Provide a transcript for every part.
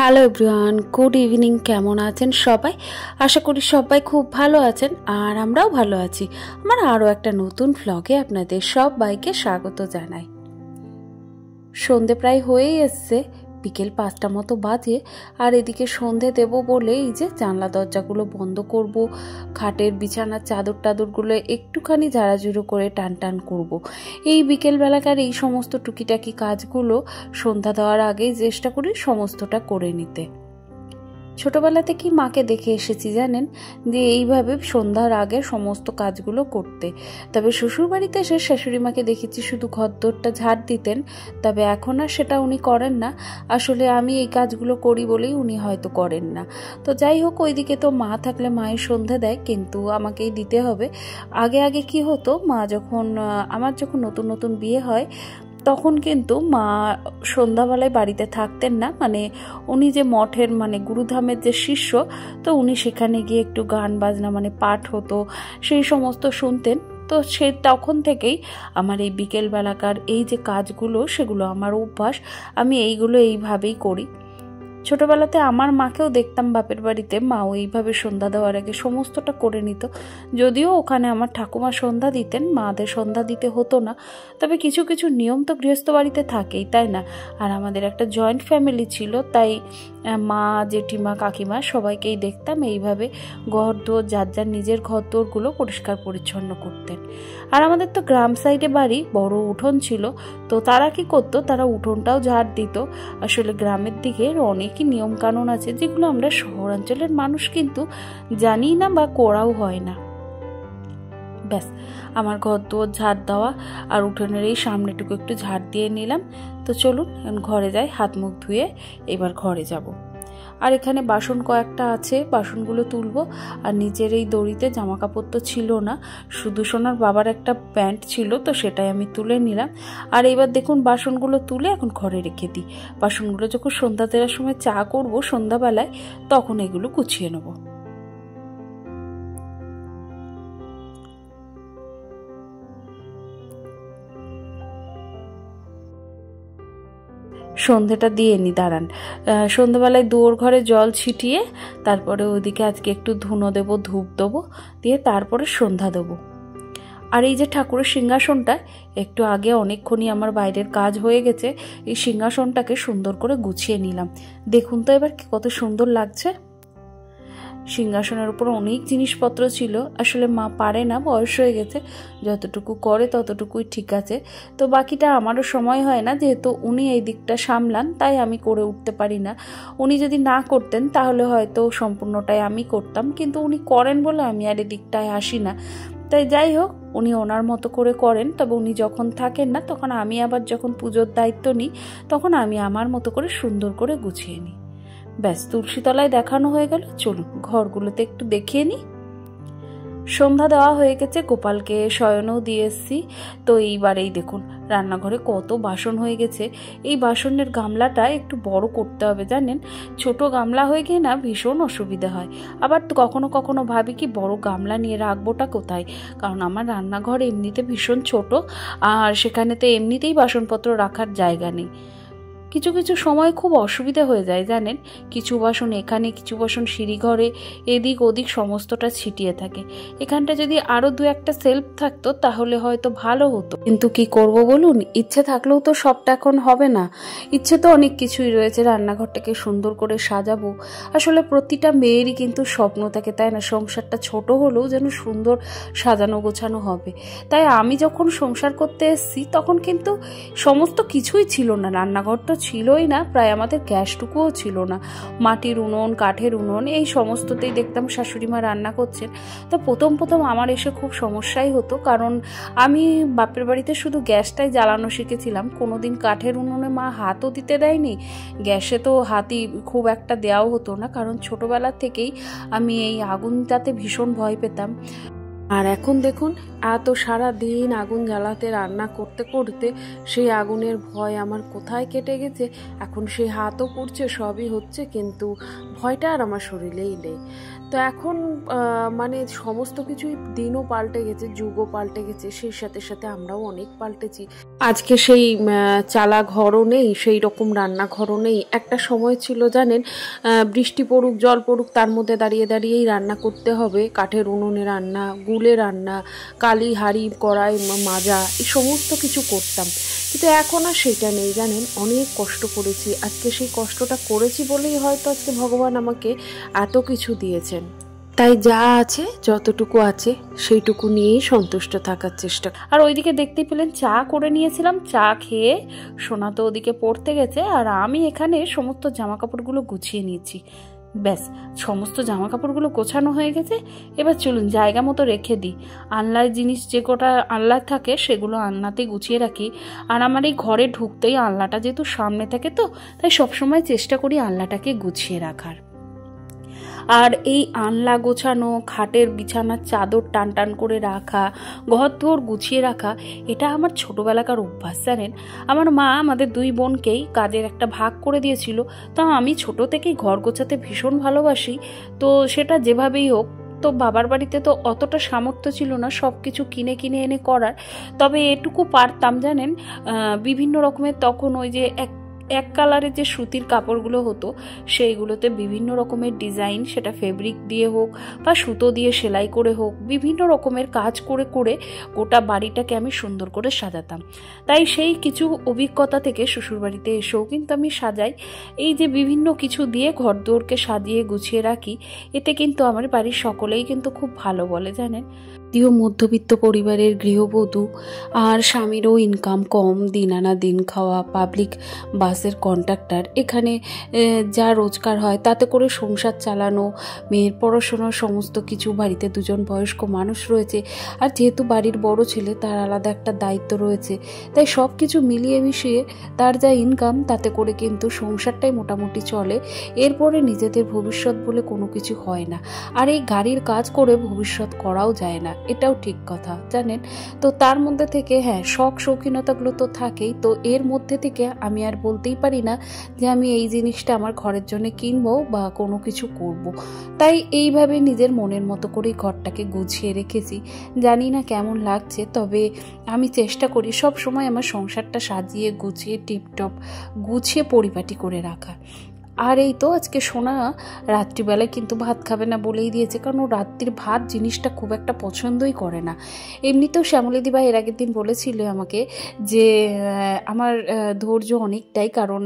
Hello everyone, good evening. কেমন আছেন সবাই? আশা করি সবাই খুব ভালো আছেন, আর আমরাও ভালো আছি। আমার আরও একটা নতুন ভ্লগে আপনাদের সবাইকে স্বাগত জানাই। সন্ধে প্রায় হয়েই এসছে, বিকেল 5টা মতো বাজে। আর এদিকে সন্ধে দেব বলে এই যে জানলা দরজাগুলো বন্ধ করব, খাটের বিছানার চাদর টাদরগুলো একটুখানি ঝাড়াঝুড়ো করে টান টান করব। এই বিকেলবেলাকার এই সমস্ত টুকিটাকি কাজগুলো সন্ধ্যা দেওয়ার আগেই চেষ্টা করি সমস্তটা করে নিতে। ছোটবেলা থেকেই মাকে দেখে এসেছি জানেন, যে এইভাবে সন্ধ্যার আগে সমস্ত কাজগুলো করতে। তবে শ্বশুরবাড়িতে এসে শাশুড়ি মাকে দেখেছি শুধু ঘরদোরটা ঝাড় দিতেন, তবে এখন আর সেটা উনি করেন না। আসলে আমি এই কাজগুলো করি বলেই উনি হয়তো করেন না। তো যাই হোক, ওইদিকে তো মা থাকলে মায়ের সন্ধে দেয়, কিন্তু আমাকেই দিতে হবে। আগে আগে কি হতো, আমার যখন নতুন নতুন বিয়ে হয় তখন কিন্তু মা সন্ধ্যাবেলায় বাড়িতে থাকতেন না। উনি যে মঠের গুরুধামের যে শিষ্য, তো উনি সেখানে গিয়ে একটু গান বাজনা পাঠ হতো, সেই সমস্ত শুনতেন। তো তখন থেকেই আমার এই বিকেলবেলাকার এই যে কাজগুলো, সেগুলো আমার অভ্যাস। আমি এইভাবেই করি। ছোটবেলাতে আমার মাকেও দেখতাম বাপের বাড়িতে, মাও এইভাবে সন্ধ্যা দেওয়ার আগে সমস্তটা করে নিত। যদিও ওখানে আমার ঠাকুমা সন্ধ্যা দিতেন, মাদের সন্ধ্যা দিতে হতো না। তবে কিছু কিছু নিয়ম তো গৃহস্থ বাড়িতে থাকেই, তাই না? আর আমাদের একটা জয়েন্ট ফ্যামিলি ছিল, তাই মা, জেঠিমা, কাকিমা সবাইকেই দেখতাম এইভাবে ঘরদোর, যার যার নিজের ঘরদোরগুলো পরিষ্কার পরিচ্ছন্ন করতেন। আর আমাদের তো গ্রাম সাইডে বাড়ি, বড় উঠোন ছিল, তো তারা কি করতো, তারা উঠোনটাও ঝাড় দিত। আসলে গ্রামের দিকে অনেকই নিয়ম কানুন আছে, যেগুলো আমরা শহরাঞ্চলের মানুষ কিন্তু জানি না বা করাও হয় না। ব্যাস, আমার ঘরদোর ঝাড় দেওয়া আর উঠোনের এই সামনেটুকু একটু ঝাড় দিয়ে নিলাম। তো চলুন ঘরে যাই, হাত মুখ ধুয়ে এবার ঘরে যাব। আর এখানে বাসন কয়েকটা আছে, বাসনগুলো তুলবো। আর নিচের এই দড়িতে জামা কাপড় তো ছিল না, শুধু সোনার বাবার একটা প্যান্ট ছিল, তো সেটাই আমি তুলে নিলাম। আর এবার দেখুন বাসনগুলো তুলে এখন ঘরে রেখে দিই। বাসনগুলো যখন সন্ধ্যা দেওয়ার সময় চা করব সন্ধ্যাবেলায়, তখন এগুলো গুছিয়ে নেব। সন্ধেটা দিয়ে নি, দাঁড়ান। সন্ধ্যাবেলায় দুয়োর ঘরে জল ছিটিয়ে তারপরে ওইদিকে আজকে একটু ধুনো দেবো, ধূপ দেবো, দিয়ে তারপরে সন্ধ্যা দেবো। আর এই যে ঠাকুরের সিংহাসনটা, একটু আগে অনেকক্ষণই আমার বাইরের কাজ হয়ে গেছে, এই সিংহাসনটাকে সুন্দর করে গুছিয়ে নিলাম। দেখুন তো এবার কত সুন্দর লাগছে। সিংহাসনের উপর অনেক জিনিসপত্র ছিল। আসলে মা পারে না, বয়স হয়ে গেছে, যতটুকু করে ততটুকুই ঠিক আছে। তো বাকিটা আমারও সময় হয় না, যেহেতু উনি এই দিকটা সামলান, তাই আমি করে উঠতে পারি না। উনি যদি না করতেন তাহলে হয়তো সম্পূর্ণটাই আমি করতাম, কিন্তু উনি করেন বলে আমি আর এদিকটায় আসি না। তাই যাই হোক, উনি ওনার মতো করে করেন। তবে উনি যখন থাকেন না, তখন আমি আবার যখন পুজোর দায়িত্ব নিই, তখন আমি আমার মতো করে সুন্দর করে গুছিয়ে নিই। ব্যাস, তুলসী তলায় দেখানো হয়ে গেল। চলুন ঘরগুলোতে একটু দেখিয়ে নিই। সন্ধ্যা দেওয়া হয়ে গেছে, গোপালকে শয়নও দিয়ে এসছি। তো এইবারেই দেখুন রান্নাঘরে কত বাসন হয়ে গেছে। এই বাসনের গামলাটা একটু বড় করতে হবে জানেন, ছোট গামলা হয়ে গিয়ে না ভীষণ অসুবিধা হয়। আবার তো কখনো কখনো ভাবি কি বড় গামলা নিয়ে রাখবোটা কোথায়, কারণ আমার রান্নাঘর এমনিতে ভীষণ ছোট, আর সেখানে তো এমনিতেই বাসনপত্র রাখার জায়গা নেই। কিছু কিছু সময় খুব অসুবিধা হয়ে যায় জানেন, কিছু বাসন এখানে, কিছু বাসন সিঁড়িঘরে, এদিক ওদিক সমস্তটা ছিটিয়ে থাকে। এখানটা যদি আরও দু একটা সেলফ থাকতো তাহলে হয়তো ভালো হতো, কিন্তু কি করব বলুন, ইচ্ছে থাকলেও তো সবটা এখন হবে না। ইচ্ছে তো অনেক কিছুই রয়েছে, রান্নাঘরটাকে সুন্দর করে সাজাবো। আসলে প্রতিটা মেয়েরই কিন্তু স্বপ্ন থাকে, তাই না, সংসারটা ছোট হলেও যেন সুন্দর সাজানো গোছানো হবে। তাই আমি যখন সংসার করতে এসেছি তখন কিন্তু সমস্ত কিছুই ছিল না, রান্নাঘর তো ছিলই না, প্রায় আমাদের গ্যাসটুকুও ছিল না। মাটির উনুন, কাঠের উনুন, এই সমস্ততেই দেখতাম শাশুড়ি মা রান্না করছেন। তো প্রথম প্রথম আমার এসে খুব সমস্যাই হতো, কারণ আমি বাপের বাড়িতে শুধু গ্যাসটাই জ্বালানো শিখেছিলাম, কোনোদিন কাঠের উনুনে মা হাতও দিতে দেয়নি, গ্যাসে তো হাতই খুব একটা দেওয়াও হতো না, কারণ ছোটবেলা থেকেই আমি এই আগুনটাতে ভীষণ ভয় পেতাম। আর এখন দেখুন, এত সারা দিন আগুন জ্বালাতে রান্না করতে করতে সেই আগুনের ভয় আমার কোথায় কেটে গেছে। এখন সেই হাতও পুড়ছে, সবই হচ্ছে, কিন্তু ভয়টা আর আমার শরীরেই নেই। তো এখন মানে সমস্ত কিছুই দিনও পাল্টে গেছে, যুগও পাল্টে গেছে, সেই সাথে সাথে আমরাও অনেক পাল্টেছি। আজকে সেই চালা ঘরও নেই, সেই রকম রান্নাঘরও নেই। একটা সময় ছিল জানেন, বৃষ্টি পড়ুক জল পড়ুক তার মধ্যে দাঁড়িয়ে দাঁড়িয়েই রান্না করতে হবে, কাঠের উনুনে রান্না, গুলে রান্না, কালি হাঁড়ি কড়াই মাজা, এই সমস্ত কিছু করতাম। কিন্তু এখন আর সেটা নেই জানেন, অনেক কষ্ট করেছি। আজকে সেই কষ্টটা করেছি বলেই হয়তো আজকে ভগবান আমাকে এত কিছু দিয়েছেন। তাই যা আছে যতটুকু আছে সেইটুকু নিয়েই সন্তুষ্ট থাকার চেষ্টা। আর ওইদিকে দেখতেই পেলেন চা করে নিয়েছিলাম, চা খেয়ে সোনা তো ওদিকে পড়তে গেছে আর আমি এখানে সমস্ত জামা কাপড়গুলো গুছিয়ে নিয়েছি। ব্যাস, সমস্ত জামা কাপড়গুলো গোছানো হয়ে গেছে। এবার চলুন জায়গা মতো রেখে দিই। আলনার জিনিস যে কটা আলনায় থাকে সেগুলো আলনাতেই গুছিয়ে রাখি। আর আমার এই ঘরে ঢুকতেই আলনাটা যেহেতু সামনে থাকে, তো তাই সবসময় চেষ্টা করি আলনাটাকে গুছিয়ে রাখার। আর এই আলনা গোছানো, খাটের বিছানার চাদর টান টান করে রাখা, ঘর দোর গুছিয়ে রাখা, এটা আমার ছোটোবেলাকার অভ্যাস জানেন। আমার মা আমাদের দুই বোনকেই কাজের একটা ভাগ করে দিয়েছিল। তো আমি ছোট থেকেই ঘর গোছাতে ভীষণ ভালোবাসি। তো সেটা যেভাবেই হোক, তো বাবার বাড়িতে তো অতটা সামর্থ্য ছিল না সব কিছু কিনে কিনে এনে করার। তবে এটুকু পারতাম জানেন, বিভিন্ন রকমের তখন ওই যে এক কালারের যে সুতির কাপড়গুলো হতো সেইগুলোতে বিভিন্ন রকমের ডিজাইন, সেটা ফেব্রিক দিয়ে হোক বা সুতো দিয়ে সেলাই করে হোক, বিভিন্ন রকমের কাজ করে করে গোটা বাড়িটাকে আমি সুন্দর করে সাজাতাম। তাই সেই কিছু অভিজ্ঞতা থেকে শ্বশুরবাড়িতে এসেও কিন্তু আমি সাজাই। এই যে বিভিন্ন কিছু দিয়ে ঘরদোরকে সাজিয়ে গুছিয়ে রাখি, এতে কিন্তু আমার বাড়ির সকলেই কিন্তু খুব ভালো বলে জানেন। যদিও মধ্যবিত্ত পরিবারের গৃহবধূ আর স্বামীরও ইনকাম কম, দিন আনা দিন খাওয়া, পাবলিক বাসের কন্ডাক্টর, এখানে যা রোজগার হয় তাতে করে সংসার চালানো, মেয়ের পড়াশোনা, সমস্ত কিছু, বাড়িতে দুজন বয়স্ক মানুষ রয়েছে, আর যেহেতু বাড়ির বড় ছেলে তার আলাদা একটা দায়িত্ব রয়েছে। তাই সব কিছু মিলিয়ে মিশিয়ে তার যা ইনকাম তাতে করে কিন্তু সংসারটাই মোটামুটি চলে। এরপরে নিজেদের ভবিষ্যৎ বলে কোনো কিছু হয় না। আর এই গাড়ির কাজ করে ভবিষ্যৎ করাও যায় না, এটাও ঠিক কথা জানেন। তো তার মধ্যে থেকে হ্যাঁ, শখ শৌখিনতাগুলো তো থাকেই। তো এর মধ্যে থেকে আমি আর বলতেই পারি না যে আমি এই জিনিসটা আমার ঘরের জন্য কিনবো বা কোনো কিছু করব। তাই এইভাবে নিজের মনের মতো করেই ঘরটাকে গুছিয়ে রেখেছি। জানি না কেমন লাগছে, তবে আমি চেষ্টা করি সব সময় আমার সংসারটা সাজিয়ে গুছিয়ে টিপটপ গুছিয়ে পরিপাটি করে রাখা। আর এই তো আজকে সোনা রাত্রিবেলায় কিন্তু ভাত খাবে না বলেই দিয়েছে, কারণ ও রাত্রির ভাত জিনিসটা খুব একটা পছন্দই করে না। এমনিতেও শ্যামলীদি ভাই এর আগের দিন বলেছিল আমাকে যে আমার ধৈর্য অনেকটাই, কারণ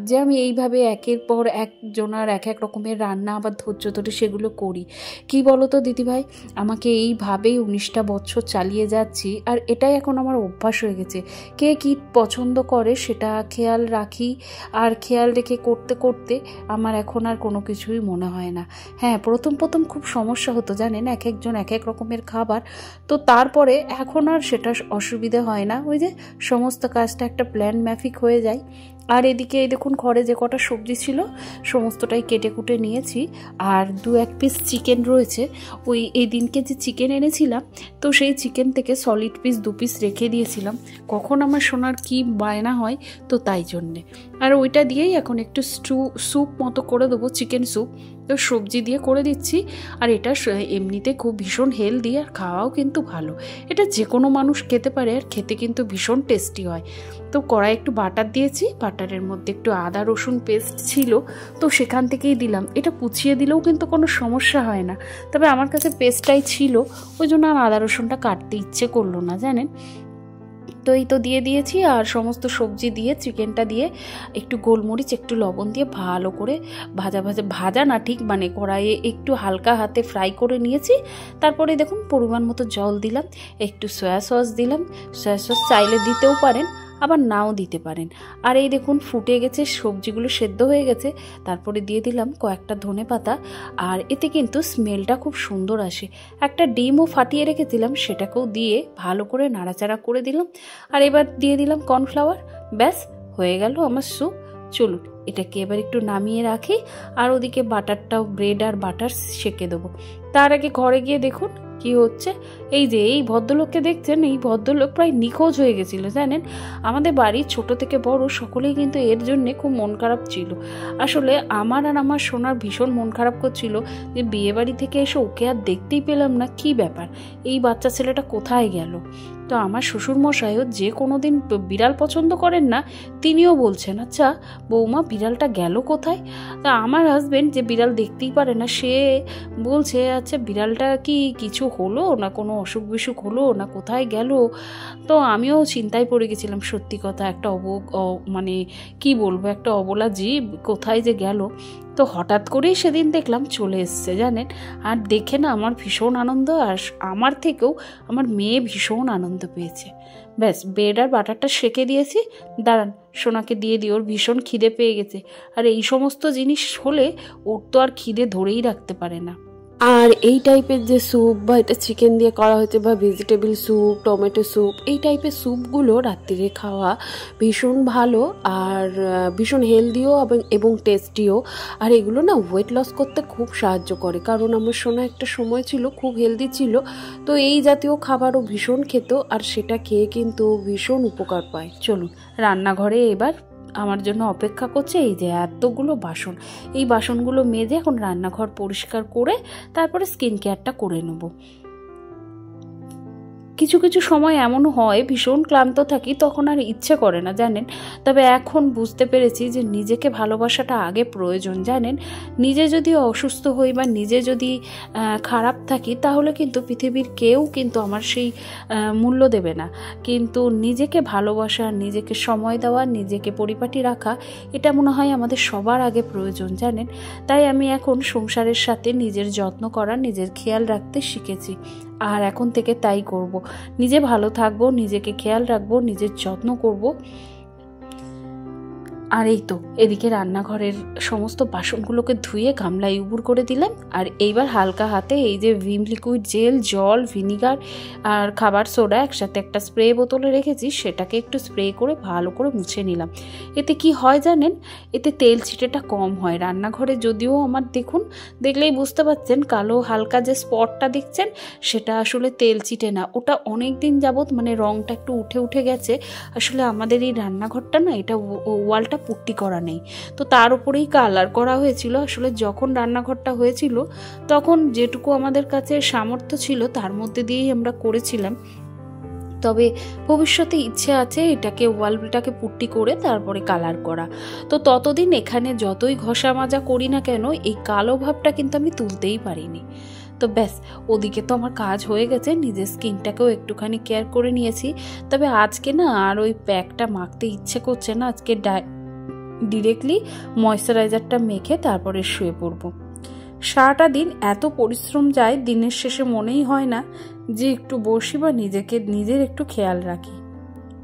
যে আমি এইভাবে একের পর একজনার এক এক রকমের রান্না আবার ধৈর্য ধরে সেগুলো করি। কি বলো তো দিদিভাই, আমাকে এইভাবেই 19টা বছর চালিয়ে যাচ্ছি, আর এটাই এখন আমার অভ্যাস হয়ে গেছে। কে কী পছন্দ করে সেটা খেয়াল রাখি, আর খেয়াল রেখে করতে করতে আমার এখন আর কোনো কিছুই মনে হয় না। হ্যাঁ, প্রথম প্রথম খুব সমস্যা হতো জানেন, এক একজন এক এক রকমের খাবার, তো তারপরে এখন আর সেটা অসুবিধে হয় না। ওই যে সমস্ত কাজটা একটা প্ল্যান মাফিক হয়ে যায়। আর এদিকে এই দেখুন ঘরে যে কটা সবজি ছিল সমস্তটাই কেটে কুটে নিয়েছি, আর 2-1 পিস চিকেন রয়েছে। ওই এই দিনকে যে চিকেন এনেছিলাম, তো সেই চিকেন থেকে সলিড পিস 2 পিস রেখে দিয়েছিলাম, কখন আমার সোনার কি বায়না হয়, তো তাই জন্যে। আর ওইটা দিয়েই এখন একটু স্যুপ মতো করে দেবো, চিকেন স্যুপ। তো সবজি দিয়ে করে দিচ্ছি। আর এটা এমনিতে খুব ভীষণ হেলদি, আর খাওয়াও কিন্তু ভালো। এটা যে কোনো মানুষ খেতে পারে, আর খেতে কিন্তু ভীষণ টেস্টি হয়। তো কড়াই একটু বাটার দিয়েছি, বাটারের মধ্যে একটু আদা রসুন পেস্ট ছিল, তো সেখান থেকেই দিলাম। এটা কুচিয়ে দিলেও কিন্তু কোনো সমস্যা হয় না, তবে আমার কাছে পেস্টটাই ছিল, ওই জন্য আর আদা রসুনটা কাটতে ইচ্ছে করলো না জানেন। তো এই তো দিয়ে দিয়েছি, আর সমস্ত সবজি দিয়ে চিকেনটা দিয়ে একটু গোলমরিচ একটু লবণ দিয়ে ভালো করে ভাজা না ঠিক, মানে কড়াইয়ে একটু হালকা হাতে ফ্রাই করে নিয়েছি। তারপরে দেখুন পরিমাণ মতো জল দিলাম, একটু সয়া সস দিলাম। সয়া সস চাইলে দিতেও পারেন, আবার নাও দিতে পারেন। আর এই দেখুন ফুটে গেছে, সবজিগুলো সেদ্ধ হয়ে গেছে। তারপরে দিয়ে দিলাম কয়েকটা ধনেপাতা, আর এতে কিন্তু স্মেলটা খুব সুন্দর আসে। একটা ডিমও ফাটিয়ে রেখেছিলাম, সেটাকেও দিয়ে ভালো করে নাড়াচাড়া করে দিলাম। আর এবার দিয়ে দিলাম কর্নফ্লাওয়ার। ব্যাস হয়ে গেল আমার স্যুপ। চলুন এটাকে এবার একটু নামিয়ে রাখি, আর ওদিকে বাটারটাও, ব্রেড আর বাটার সেঁকে দেবো। তার আগে ঘরে গিয়ে দেখুন কি হচ্ছে, এই যে এই ভদ্রলোককে দেখছেন, এই ভদ্রলোক প্রায় নিখোঁজ হয়ে গেছিল জানেন। আমাদের বাড়ির ছোট থেকে বড় সকলেই কিন্তু এর জন্যে খুব মন খারাপ ছিল। আসলে আমার আর আমার সোনার ভীষণ মন খারাপ করছিল যে বিয়ে বাড়ি থেকে এসে ওকে আর দেখতেই পেলাম না, কি ব্যাপার, এই বাচ্চা ছেলেটা কোথায় গেল। তো আমার শ্বশুরমশাইও যে কোনো দিন বিড়াল পছন্দ করেন না, তিনিও বলছেন আচ্ছা বৌমা বিড়ালটা গেল কোথায়। তা আমার হাজবেন্ড যে বিড়াল দেখতেই পারে না, সে বলছে আচ্ছা বিড়ালটা কি কিছু হলো না, কোনো অসুখ বিসুখ হলো না, কোথায় গেল। তো আমিও চিন্তায় পড়ে গেছিলাম, সত্যি কথা একটা মানে কি বলবো, একটা অবলা জীব কোথায় যে গেল। তো হঠাৎ করেই সেদিন দেখলাম চলে এসছে জানেন। আর দেখে না আমার ভীষণ আনন্দ, আর আমার থেকেও আমার মেয়ে ভীষণ আনন্দ পেয়েছে। ব্যাস ব্রেড আর বাটারটা সেঁকে দিয়েছি, দাঁড়ান সোনাকে দিয়ে দিই, ওর ভীষণ খিদে পেয়ে গেছে। আর এই সমস্ত জিনিস হলে ওর তো আর খিদে ধরেই রাখতে পারে না। আর এই টাইপের যে স্যুপ বা এটা চিকেন দিয়ে করা হয়েছে বা ভেজিটেবল স্যুপ, টমেটো স্যুপ, এই টাইপের স্যুপগুলো রাত্রিরে খাওয়া ভীষণ ভালো আর ভীষণ হেলদিও এবং টেস্টিও। আর এগুলো না ওয়েট লস করতে খুব সাহায্য করে, কারণ আমার সোনা একটা সময় ছিল খুব হেলদি ছিল, তো এই জাতীয় খাবারও ভীষণ খেত আর সেটা খেয়ে কিন্তু ভীষণ উপকার পায়। চলুন রান্নাঘরে এবার আমার জন্য অপেক্ষা করছে এই যে এতগুলো বাসন, এই বাসনগুলো মেজে এখন রান্নাঘর পরিষ্কার করে তারপরে স্কিন কেয়ারটা করে নেব। কিছু কিছু সময় এমনও হয় ভীষণ ক্লান্ত থাকি, তখন আর ইচ্ছে করে না জানেন। তবে এখন বুঝতে পেরেছি যে নিজেকে ভালোবাসাটা আগে প্রয়োজন জানেন। নিজে যদি অসুস্থ হই বা নিজে যদি খারাপ থাকি, তাহলে কিন্তু পৃথিবীর কেউ কিন্তু আমার সেই মূল্য দেবে না। কিন্তু নিজেকে ভালোবাসা, নিজেকে সময় দেওয়া, নিজেকে পরিপাটি রাখা, এটা মনে হয় আমাদের সবার আগে প্রয়োজন জানেন। তাই আমি এখন সংসারের সাথে নিজের যত্ন করা, নিজের খেয়াল রাখতে শিখেছি, আর এখন থেকে তাই করব। নিজে ভালো থাকবো, নিজেকে খেয়াল রাখবো, নিজের যত্ন করব। আর এই তো এদিকে রান্নাঘরের সমস্ত বাসনগুলোকে ধুয়ে গামলায় উবুর করে দিলাম। আর এইবার হালকা হাতে এই যে ভিম লিকুইড জেল, জল, ভিনিগার আর খাবার সোডা একসাথে একটা স্প্রে বোতলে রেখেছি, সেটাকে একটু স্প্রে করে ভালো করে মুছে নিলাম। এতে কি হয় জানেন, এতে তেল ছিটেটা কম হয় রান্নাঘরে। যদিও আমার দেখুন, দেখলেই বুঝতে পারছেন কালো হালকা যে স্পটটা দেখছেন সেটা আসলে তেল চিটে না, ওটা অনেক দিন যাবত মানে রংটা একটু উঠে উঠে গেছে। আসলে আমাদের এই রান্নাঘরটা না, এটা ওয়ালটা পুট্টি করা নেই, তো তার উপরেই কালার করা হয়েছিল। আসলে যখন রান্নাঘরটা হয়েছিল তখন যেটুকু আমাদের কাছে সামর্থ্য ছিল তার মধ্যে দিয়েই আমরা করেছিলাম। তবে ভবিষ্যতে ইচ্ছে আছে এটাকে ওয়ালটাকে পুট্টি করে তারপরে কালার করা। তো ততদিন এখানে যতই ঘষা মাজা করি না কেন, এই কালো ভাবটা কিন্তু আমি তুলতেই পারিনি। তো ব্যাস ওদিকে তো আমার কাজ হয়ে গেছে, নিজের স্কিনটাকেও একটুখানি কেয়ার করে নিয়েছি। তবে আজকে না আর ওই প্যাকটা মাখতে ইচ্ছে করছে না, আজকে ডিরেক্টলি ময়শ্চারাইজারটা মেখে তারপরে শুয়ে পড়বো। সারাটা দিন এত পরিশ্রম যায়, দিনের শেষে মনেই হয় না যে একটু বসি বা নিজের একটু খেয়াল রাখি।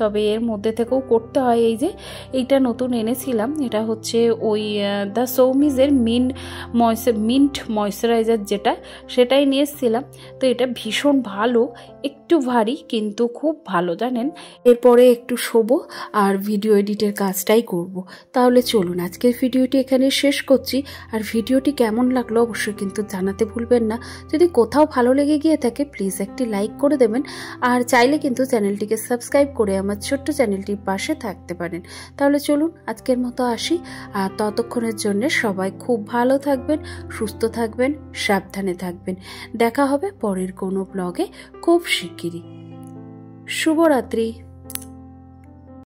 তবে এর মধ্যে থেকেও করতে হয়। এই যে এইটা নতুন এনেছিলাম, এটা হচ্ছে ওই দ্য সৌমিজের মিন্ট ময়শ্চারাইজার, সেটাই নিয়ে এসেছিলাম। তো এটা ভীষণ ভালো, একটু ভারী কিন্তু খুব ভালো জানেন। এরপরে একটু শোবো আর ভিডিও এডিটের কাজটাই করব। তাহলে চলুন আজকের ভিডিওটি এখানে শেষ করছি। আর ভিডিওটি কেমন লাগলো অবশ্যই কিন্তু জানাতে ভুলবেন না। যদি কোথাও ভালো লেগে গিয়ে থাকে প্লিজ একটি লাইক করে দেবেন, আর চাইলে কিন্তু চ্যানেলটিকে সাবস্ক্রাইব করে আমার ছোট্ট চ্যানেলটির পাশে থাকতে পারেন। তাহলে চলুন আজকের মতো আসি, আর ততক্ষণের জন্য সবাই খুব ভালো থাকবেন, সুস্থ থাকবেন, সাবধানে থাকবেন। দেখা হবে পরের কোনো ব্লগে খুব শিগগিরই। শুভরাত্রি।